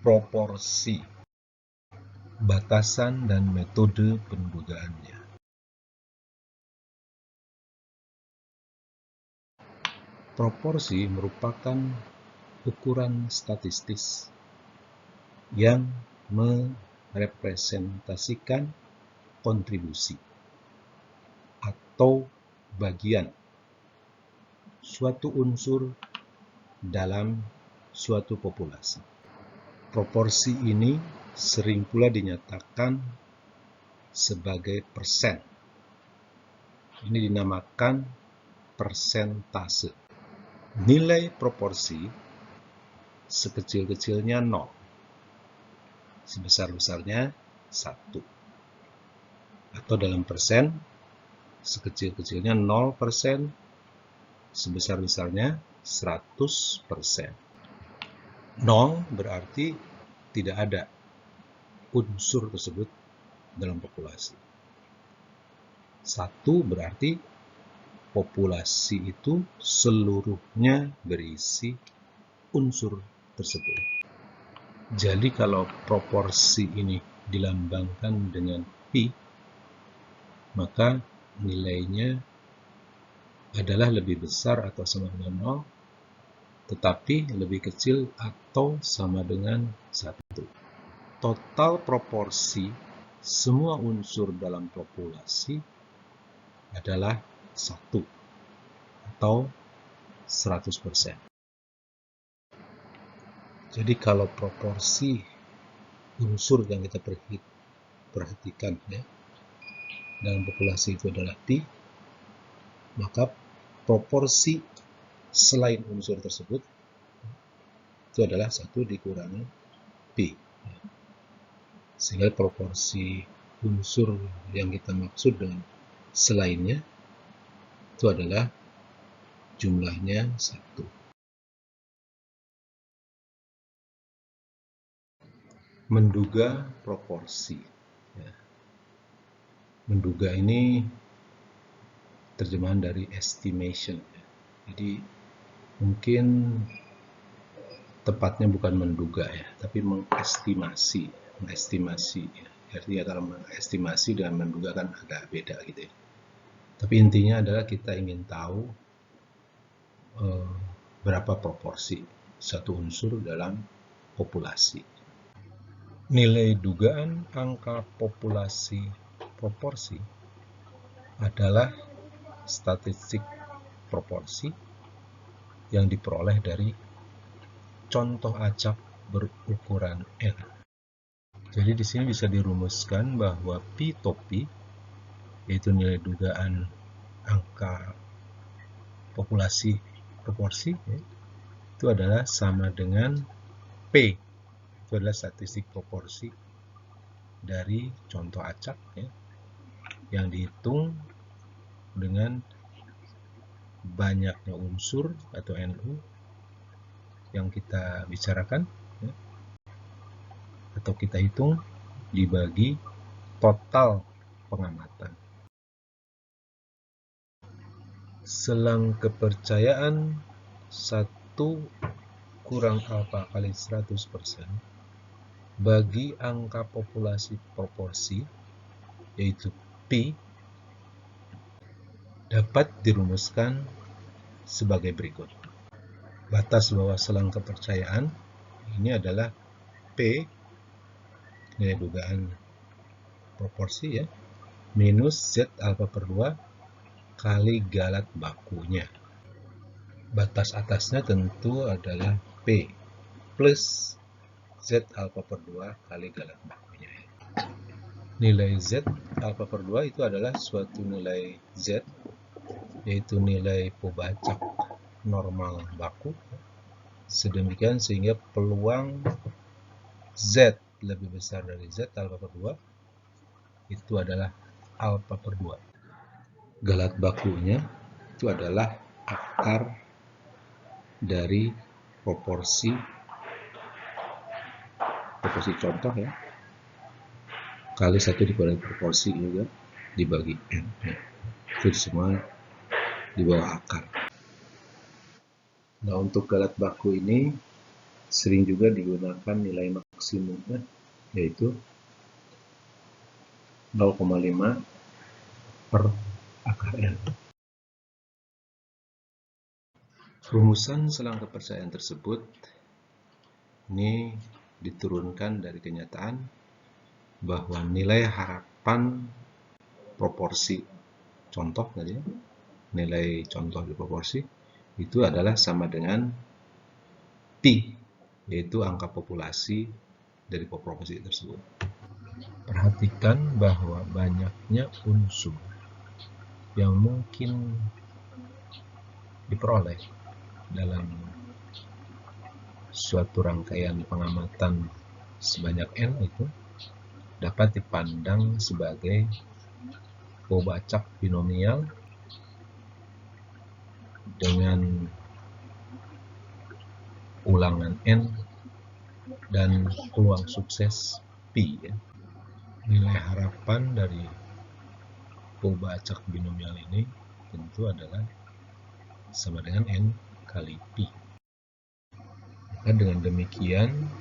proporsi, batasan dan metode pendugaannya. Proporsi merupakan ukuran statistis yang merepresentasikan kontribusi atau bagian suatu unsur dalam suatu populasi. Proporsi ini sering pula dinyatakan sebagai persen. Ini dinamakan persentase. Nilai proporsi sekecil-kecilnya 0, sebesar-besarnya 1. Atau dalam persen, sekecil-kecilnya 0%, sebesar-besarnya 100%. 0 berarti tidak ada unsur tersebut dalam populasi. 1 berarti populasi itu seluruhnya berisi unsur tersebut. Jadi kalau proporsi ini dilambangkan dengan pi, maka nilainya adalah lebih besar atau sama dengan 0, tetapi lebih kecil atau sama dengan 1. Total proporsi semua unsur dalam populasi adalah 1 atau 100%. Jadi kalau proporsi unsur yang kita perhatikan dalam populasi itu adalah pi, maka proporsi selain unsur tersebut itu adalah 1 dikurangi pi. Sehingga proporsi unsur yang kita maksud dengan selainnya itu adalah jumlahnya 1. Menduga proporsi. Menduga ini terjemahan dari estimation. Jadi mungkin tepatnya bukan menduga tapi mengestimasi. Artinya kalau mengestimasi dan menduga kan agak beda gitu ya. Tapi intinya adalah kita ingin tahu berapa proporsi satu unsur dalam populasi. Nilai dugaan angka populasi proporsi adalah statistik proporsi yang diperoleh dari contoh acak berukuran N. Jadi di sini bisa dirumuskan bahwa pi topi, yaitu nilai dugaan angka populasi proporsi, itu adalah sama dengan P, itu adalah statistik proporsi dari contoh acak yang dihitung dengan banyaknya unsur atau NU yang kita bicarakan atau kita hitung dibagi total pengamatan. Selang kepercayaan 1 kurang alfa kali 100% bagi angka populasi proporsi, yaitu pi, dapat dirumuskan sebagai berikut. Batas bawah selang kepercayaan ini adalah P, nilai dugaan proporsi minus Z alfa per 2 kali galat bakunya. Batas atasnya tentu adalah P plus Z alfa per 2 kali galat bakunya. Nilai Z alfa per 2 itu adalah suatu nilai Z, yaitu nilai pembacak normal baku, sedemikian sehingga peluang Z lebih besar dari Z alfa per 2 itu adalah alfa per 2. Galat bakunya itu adalah akar dari proporsi contoh kali 1 dikurangi proporsi juga dibagi N. Itu semua di bawah akar. Nah, untuk galat baku ini sering juga digunakan nilai maksimumnya yaitu 0,5 per akar N. Rumusan selang kepercayaan tersebut ini diturunkan dari kenyataan bahwa nilai harapan proporsi contoh tadi, nilai contoh di proporsi itu adalah sama dengan pi, yaitu angka populasi dari proporsi tersebut. Perhatikan bahwa banyaknya unsur yang mungkin diperoleh dalam suatu rangkaian pengamatan sebanyak N itu dapat dipandang sebagai Bobacak binomial dengan ulangan N dan peluang sukses Pi. Nilai harapan dari Bobacak binomial ini tentu adalah sama dengan N kali Pi. Maka dengan demikian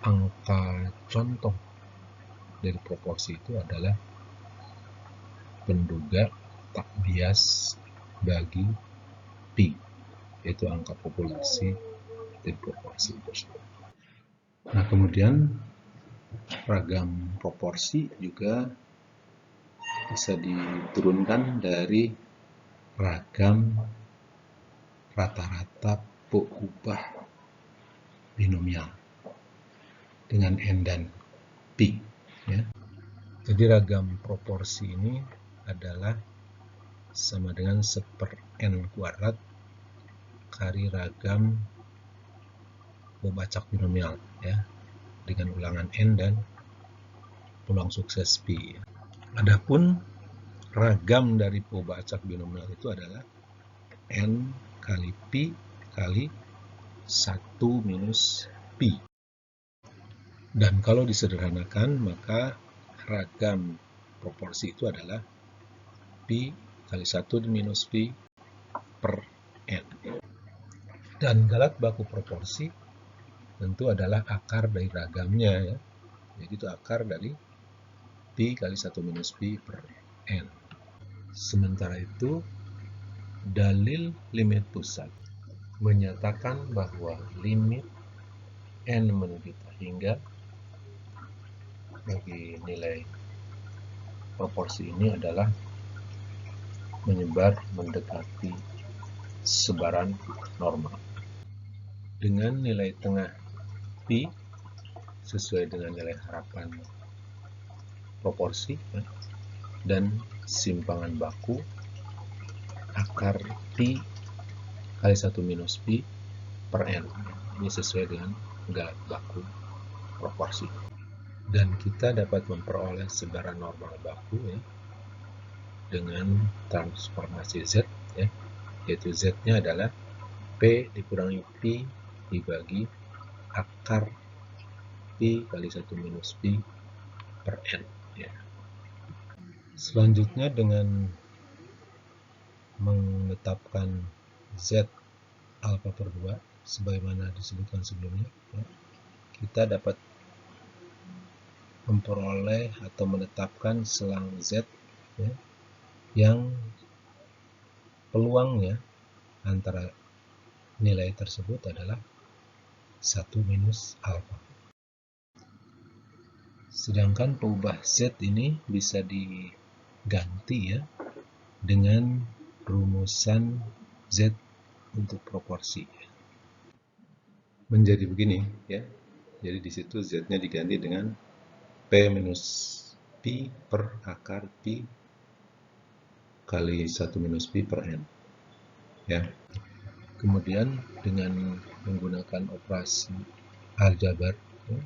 angka contoh dari proporsi itu adalah penduga tak bias bagi Pi, yaitu angka populasi dari proporsi tersebut. Nah, kemudian ragam proporsi juga bisa diturunkan dari ragam rata-rata peubah binomial dengan N dan Pi. Ya. Jadi ragam proporsi ini adalah sama dengan 1/n kuadrat kali ragam Bobacak binomial, ya, dengan ulangan N dan peluang sukses Pi. Adapun ragam dari Bobacak binomial itu adalah N kali Pi kali 1 minus Pi. Dan kalau disederhanakan, maka ragam proporsi itu adalah Pi kali 1 minus Pi per N. Dan galat baku proporsi tentu adalah akar dari ragamnya, ya. Jadi itu akar dari Pi kali 1 minus Pi per N. Sementara itu, dalil limit pusat menyatakan bahwa limit N menuju hingga bagi nilai proporsi ini adalah menyebar mendekati sebaran normal dengan nilai tengah Pi sesuai dengan nilai harapan proporsi, ya, dan simpangan baku akar Pi kali 1 minus Pi per N. Ini sesuai dengan galat baku proporsi. Dan kita dapat memperoleh sebaran normal baku, ya, dengan transformasi Z, ya, yaitu Z-nya adalah P dikurangi Pi dibagi akar Pi kali 1 minus Pi per N. Ya. Selanjutnya dengan menetapkan Z alfa per 2 sebagaimana disebutkan sebelumnya, ya, kita dapat memperoleh atau menetapkan selang Z, ya, yang peluangnya antara nilai tersebut adalah 1 minus alfa. Sedangkan peubah Z ini bisa diganti, ya, dengan rumusan Z untuk proporsi. Menjadi begini, ya. Jadi di situ Z-nya diganti dengan P minus Pi per akar Pi kali 1 minus Pi per N. Ya. Kemudian dengan menggunakan operasi aljabar, ya,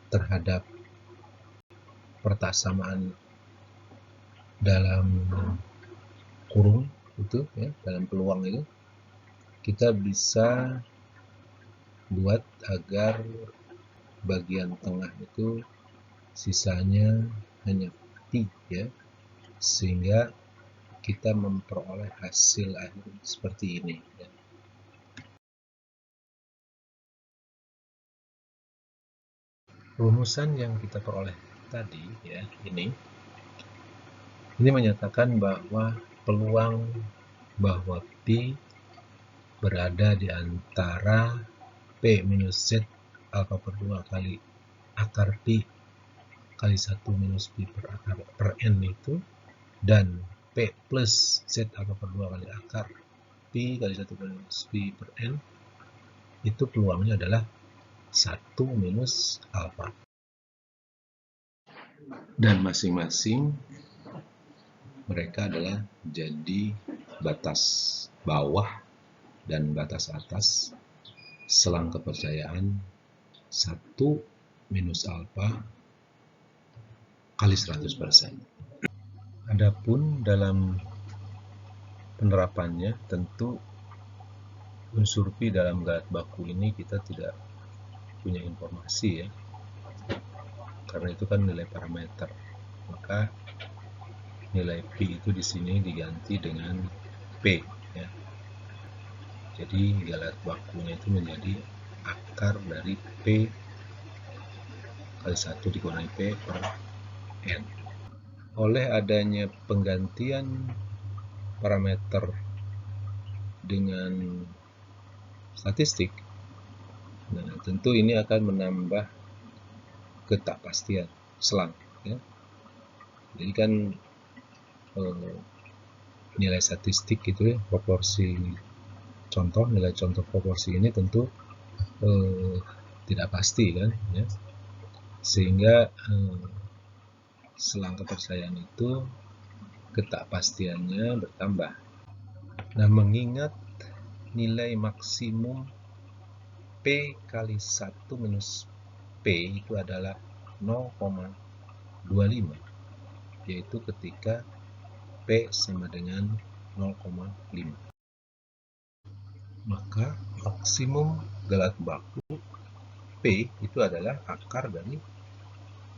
terhadap pertasamaan dalam kurung itu, ya, dalam peluang itu, kita bisa buat agar bagian tengah itu sisanya hanya Pi, ya, sehingga kita memperoleh hasil akhir seperti ini, ya. Rumusan yang kita peroleh tadi ya, ini menyatakan bahwa peluang bahwa P berada di antara P minus Z alfa per 2 kali akar P kali 1 minus P per N itu, dan P plus Z alfa per 2 kali akar P kali 1 minus P per N, itu peluangnya adalah 1 minus alfa. Dan masing-masing mereka adalah jadi batas bawah dan batas atas selang kepercayaan 1 minus alfa kali 100%. Adapun dalam penerapannya, tentu unsur Pi dalam galat baku ini kita tidak punya informasi ya, karena itu kan nilai parameter. Maka nilai Pi itu di sini diganti dengan P ya. Jadi galat bakunya itu menjadi akar dari P kali 1 dikurangi P per N. Oleh adanya penggantian parameter dengan statistik, nah tentu ini akan menambah ketakpastian selang ya. Jadi kan nilai statistik itu ya, proporsi contoh, nilai contoh proporsi ini tentu tidak pasti kan ya, sehingga selang kepercayaan itu ketakpastiannya bertambah. Nah, mengingat nilai maksimum P kali 1 minus P itu adalah 0,25, yaitu ketika P sama dengan 0,5. Maka maksimum galat baku P itu adalah akar dari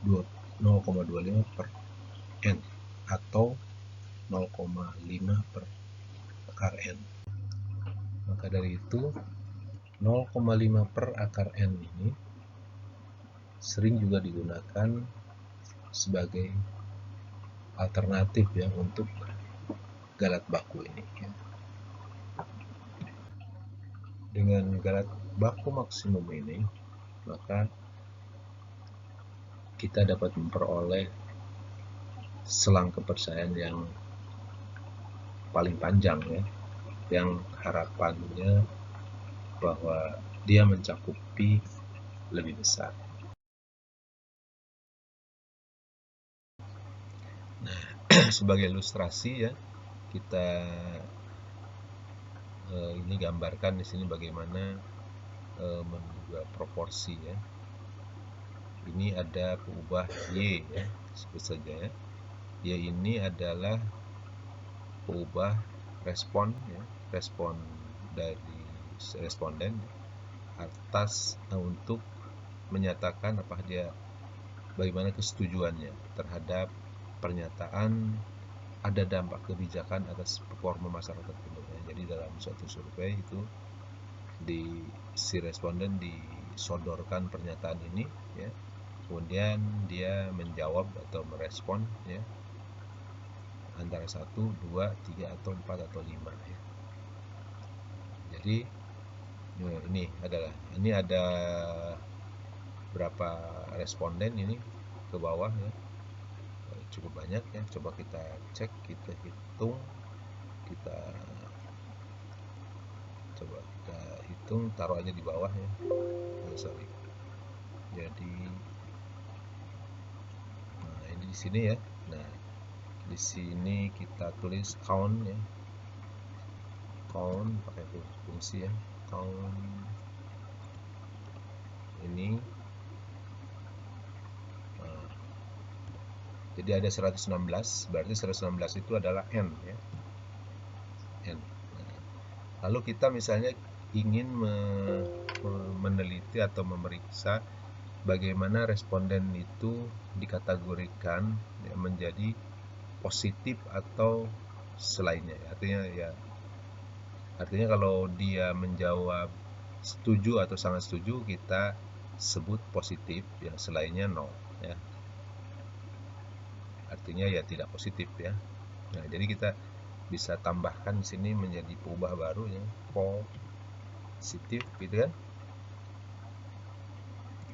0,25 per N atau 0,5 per akar N. Maka dari itu 0,5 per akar N ini sering juga digunakan sebagai alternatif ya untuk galat baku ini ya. Dengan galat baku maksimum ini, maka kita dapat memperoleh selang kepercayaan yang paling panjang ya, yang harapannya bahwa dia mencakupi lebih besar. Nah, sebagai ilustrasi ya, kita ini gambarkan di sini bagaimana menunjukkan proporsi ya. Ini ada peubah Y ya, sebut saja ya. Y ini adalah peubah respon ya, respon dari responden atas untuk menyatakan bagaimana kesetujuannya terhadap pernyataan ada dampak kebijakan atas performa masyarakat penduduknya. Jadi dalam suatu survei itu si responden disodorkan pernyataan ini ya, kemudian dia menjawab atau merespon ya, antara 1, 2, 3 atau 4 atau 5 ya. Jadi ini ada berapa responden ini ke bawah ya, cukup banyak ya. Coba kita cek, kita hitung, kita taruh aja di bawah ya. Sorry. Jadi ini di sini ya. Nah, di sini kita tulis count ya. Count pakai fungsi ya. Count ini jadi ada 116, berarti 116 itu adalah N ya. N. Nah, lalu kita misalnya ingin meneliti atau memeriksa bagaimana responden itu dikategorikan ya, menjadi positif atau selainnya. Artinya kalau dia menjawab setuju atau sangat setuju, kita sebut positif, yang selainnya 0 ya. Artinya ya tidak positif ya. Nah, jadi kita bisa tambahkan di sini menjadi peubah baru ya, positif gitu kan.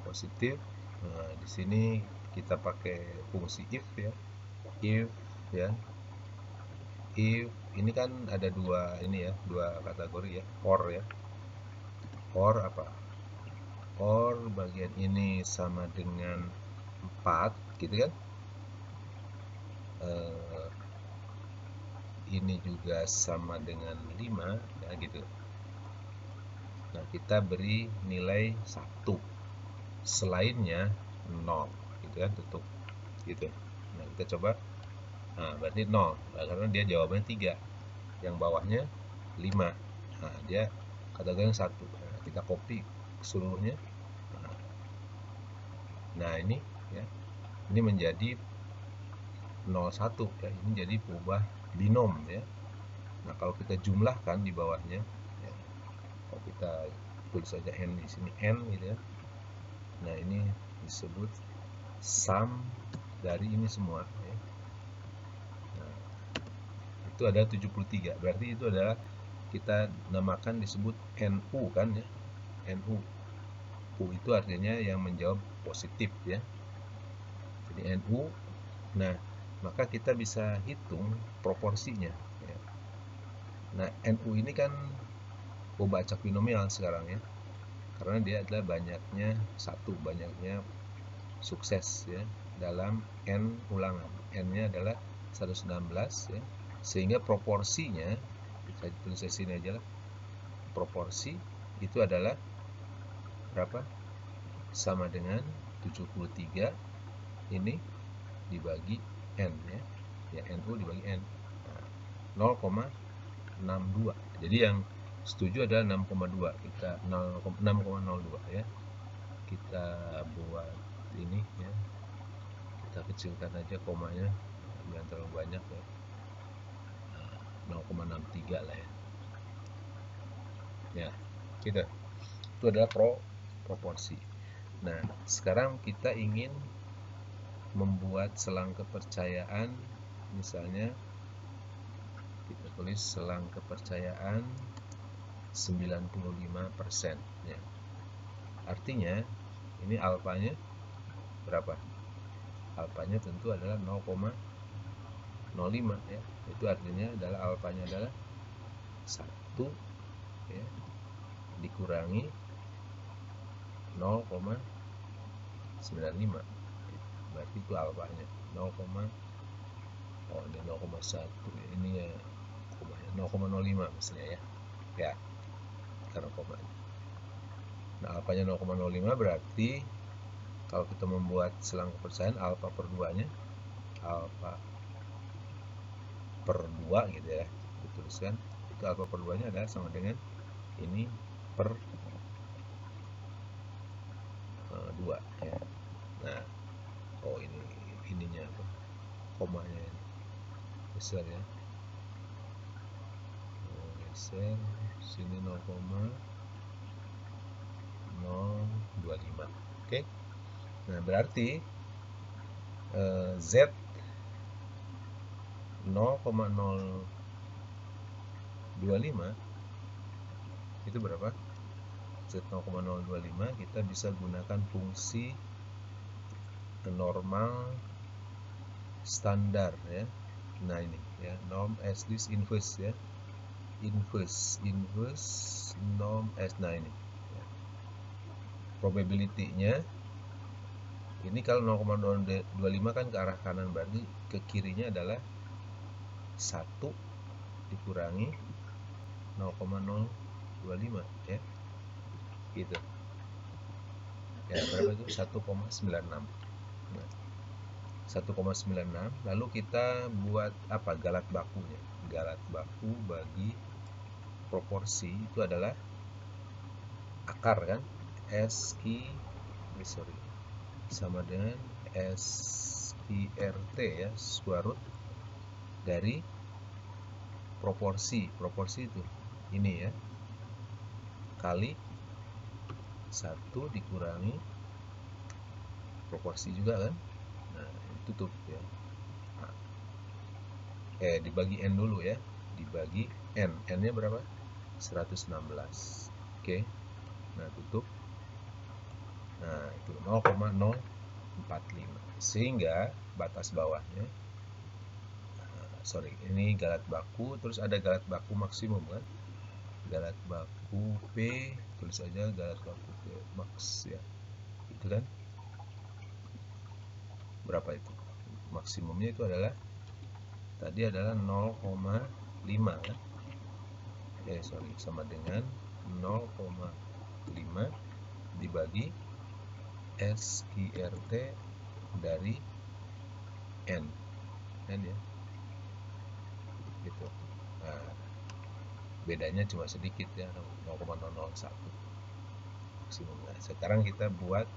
Positif. Nah, di sini kita pakai fungsi if ya. If ya. If ini kan ada dua ini ya, dua kategori ya, or ya. Or apa? Or bagian ini sama dengan 4 gitu kan. Ini juga sama dengan 5 ya gitu. Nah, kita beri nilai 1. Selainnya 0 gitu kan, tutup gitu. Nah, kita coba. Nah, berarti 0. Nah, karena dia jawabannya 3. Yang bawahnya 5. Nah, dia kategori 1. Nah, kita copy seluruhnya. Nah, ini ya. Ini menjadi 01 ya. Ini jadi peubah binom ya. Nah, kalau kita jumlahkan di bawahnya ya, kalau kita tulis saja n di sini n gitu ya. Nah, ini disebut sum dari ini semua ya. Nah, itu ada 73. Berarti itu adalah kita namakan disebut NU kan ya. NU. U itu artinya yang menjawab positif ya. Jadi NU. Nah, maka kita bisa hitung proporsinya ya. Nah, NU ini kan peubah acak binomial sekarang ya. Karena dia adalah banyaknya sukses ya dalam n ulangan. N-nya adalah 116 ya. Sehingga proporsinya, kita tulis di sini aja lah. Proporsi itu adalah berapa? Sama dengan 73 ini dibagi n ya. Ya, NU dibagi n. Nah, 0,62. Jadi yang setuju adalah 6,2. Kita 6,02 ya. Kita buat ini ya. Kita kecilkan aja komanya, jangan terlalu banyak ya. 0,63 lah ya. Ya, gitu. Itu adalah proporsi. Nah, sekarang kita ingin membuat selang kepercayaan, misalnya kita tulis selang kepercayaan 95% ya. Artinya ini alfanya berapa? Alfanya tentu adalah 0,05 ya. Itu artinya adalah alfanya adalah 1 ya, dikurangi 0,95. Berarti itu alfanya 0, oh ini 0,1 ini ya, 0,05 misalnya ya. Ya, karena koma. Nah, alfanya 0,05 berarti kalau kita membuat selang kepercayaan alfa per 2-nya, alfa per 2 gitu ya, dituliskan itu alfa per 2-nya adalah sama dengan ini per 2 ya. Nah, oh ini ininya apa, komanya ini besar ya, geser sini 0,025. Oke. Nah, berarti Z 0,025 itu berapa? Z 0,025 kita bisa gunakan fungsi normal standar ya. Nah, ini ya, norm as this inverse ya. Inverse norm as, nah ini ya. Probability-nya ini kalau 0,025 kan ke arah kanan, berarti ke kirinya adalah 1 dikurangi 0,025 ya. Gitu. Ya, berapa itu? 1,96. Nah, 1,96. Lalu kita buat apa? Galat bakunya. Galat baku bagi proporsi itu adalah akar kan? Sama dengan SQRT ya, square root dari proporsi. Proporsi itu ini ya, kali 1 dikurangi proporsi juga kan. Nah, tutup ya. Nah, dibagi N dulu ya. Dibagi N. N-nya berapa? 116. Oke. Nah, tutup. Nah, itu 0,045. Sehingga batas bawahnya, sorry, ini galat baku, terus ada galat baku maksimum kan. Galat baku P, tulis aja galat baku P max ya. Itu kan. Berapa itu? Maksimumnya itu adalah tadi adalah 0,5 kan. Sorry, sama dengan 0,5 dibagi SIRT dari N ya, gitu. Nah, bedanya cuma sedikit ya, 0,001 maksimum. Nah, sekarang kita buat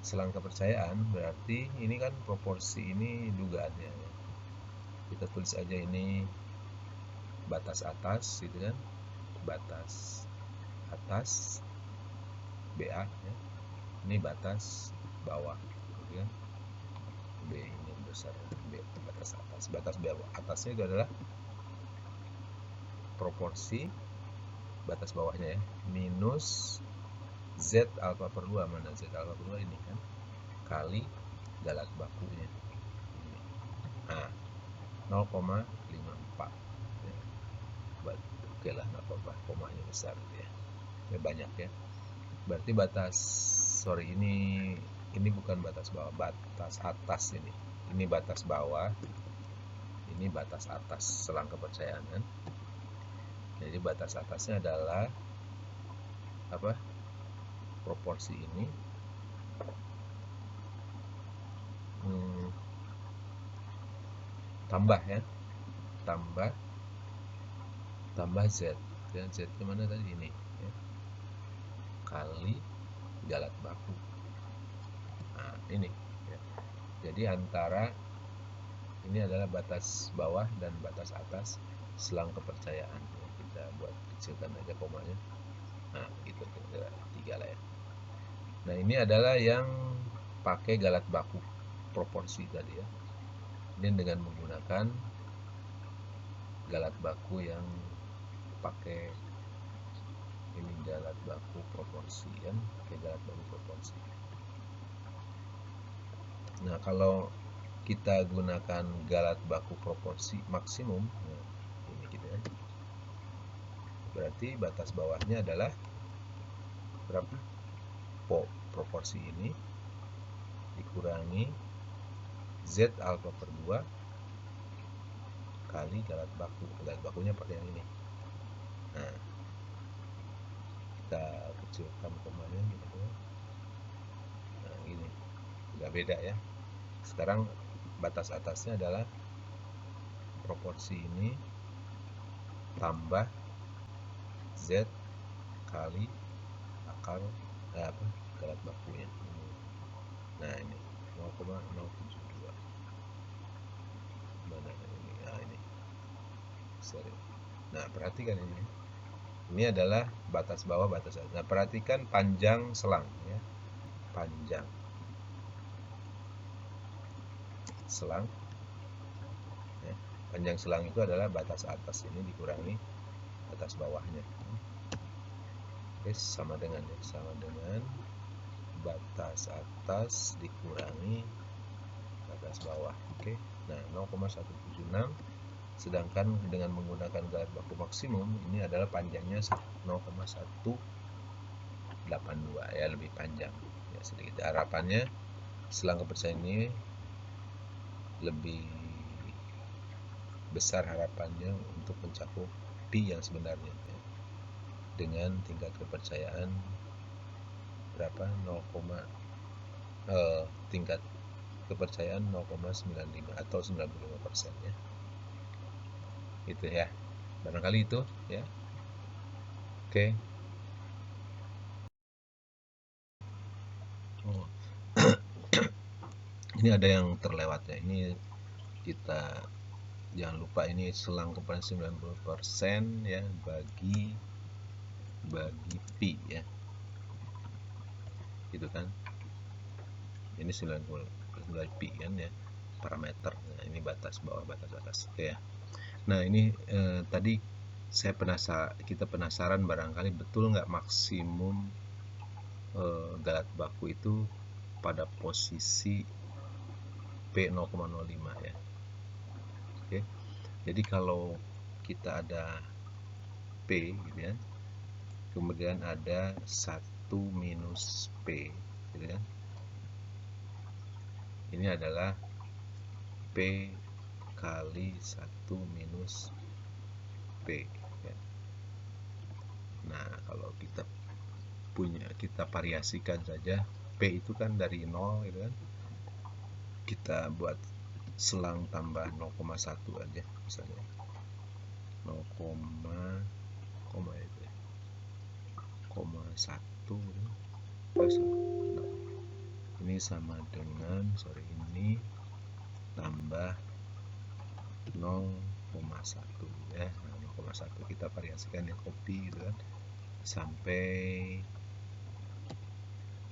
selang kepercayaan, berarti ini kan proporsi, ini dugaannya ya. Kita tulis aja ini batas atas gitu kan, batas atas BA ya. Ini batas bawah gitu kan, B ini besar, B batas atas. Batas bawah atasnya itu adalah proporsi, batas bawahnya ya, minus Z alfa per 2. Mana Z alfa per 2 ini kan, kali galat bakunya ini. Nah, 0,54 ya. Oke lah, nggak apa-apa, komanya besar ya. Banyak ya. Berarti batas, sorry, ini bukan batas bawah, batas atas ini. Ini batas bawah, ini batas atas selang kepercayaan kan. Jadi batas atasnya adalah apa? Proporsi ini tambah ya, tambah Z ya. Z mana tadi ini ya, kali galat baku. Nah, ini ya. Jadi antara ini adalah batas bawah dan batas atas selang kepercayaan ya. Kita buat kecilkan aja komanya. Nah, gitu kira-kira 3 lah ya. Nah, ini adalah yang pakai galat baku proporsi tadi ya. Ini dengan menggunakan galat baku yang pakai ini, galat baku proporsi kan, pakai galat baku proporsi. Nah, kalau kita gunakan galat baku proporsi maksimum, nah, ini gitu ya. Berarti batas bawahnya adalah berapa? Proporsi ini dikurangi Z alfa per 2 kali galat baku. Galat bakunya pakai yang ini. Nah, kita kecilkan komanya gitu ya. Nah, ini udah beda ya. Sekarang batas atasnya adalah proporsi ini tambah Z kali akar galat bakunya. Nah, ini 0,072. Mana ini? Nah, ini. Sorry. Nah, perhatikan ini. Ini adalah batas bawah, batas atas. Nah, perhatikan panjang selang ya. Panjang selang ya. Panjang selang itu adalah batas atas ini dikurangi batas bawahnya. Oke, sama dengan batas atas dikurangi batas bawah. Oke. Nah, 0,176, sedangkan dengan menggunakan galat baku maksimum ini adalah panjangnya 0,182 ya, lebih panjang ya sedikit. Harapannya selang kepercayaan ini lebih besar harapannya untuk mencakup pi yang sebenarnya ya, dengan tingkat kepercayaan berapa, tingkat kepercayaan 0,95 atau 95% ya. Itu ya. Barangkali itu ya. Oke. Oh. Ini ada yang terlewat ya. Ini kita jangan lupa, ini selang kepercayaan 90% ya bagi pi ya. gitu kan. Ini 90 pi kan ya, parameter. Nah, ini batas bawah, batas atas. Oke ya. Nah, ini tadi kita penasaran barangkali betul nggak maksimum galat baku itu pada posisi P 0,05 ya. Oke. Jadi kalau kita ada P gitu ya, kemudian ada 1 minus P gitu kan. Ini adalah P kali 1 minus P ya. Nah, kalau kita variasikan saja, P itu kan dari 0 gitu kan. Kita buat selang tambah 0,1 aja misalnya. 0, itu ya. 0,1 ini sama dengan ini tambah 0,1 ya. Nah, 0,1 kita variasikan ya, copy gitu kan, sampai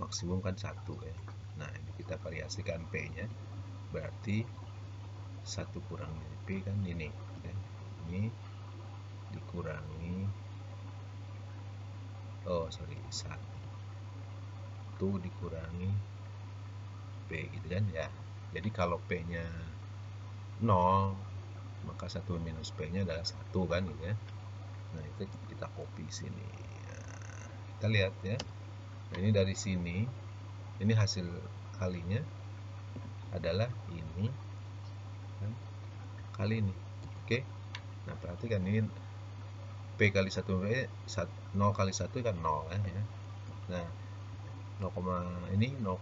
maksimum kan 1 ya. Nah, ini kita variasikan P nya, berarti 1 kurangi P kan ini ya. Ini dikurangi 1 dikurangi P gitu kan ya. Jadi kalau P nya 0, maka 1 minus P nya adalah 1 kan gitu ya. Nah, itu kita copy sini. Nah, kita lihat ya. Nah, ini dari sini, ini hasil kalinya adalah ini kan, kali ini. Oke. Nah, perhatikan ini P kali 1 0 kali 1 kan 0 ya. Nah, 0, ini 0,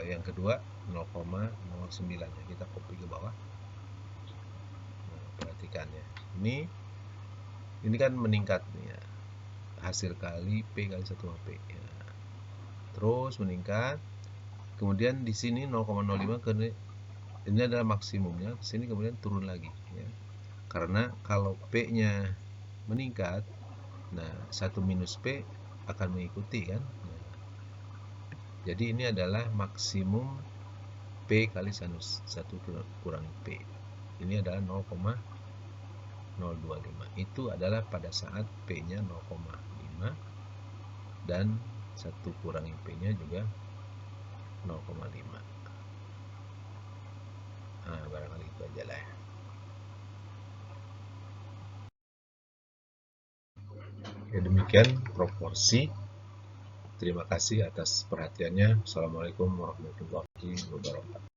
yang kedua 0,09 ya. Kita copy ke bawah. Nah, perhatikan ya. Ini kan meningkat nih ya. Hasil kali P kali 1 P ya. Terus meningkat. Kemudian di sini 0,05 ini adalah maksimumnya, ke sini kemudian turun lagi ya. Karena kalau P-nya meningkat, nah 1 minus P akan mengikuti kan. Nah, jadi ini adalah maksimum P kali 1 kurangi P. Ini adalah 0,025. Itu adalah pada saat P-nya 0,5 dan 1 kurangi P-nya juga 0,5. Nah, barangkali itu aja lah ya. Ya, demikian proporsi. Terima kasih atas perhatiannya. Assalamualaikum warahmatullahi wabarakatuh.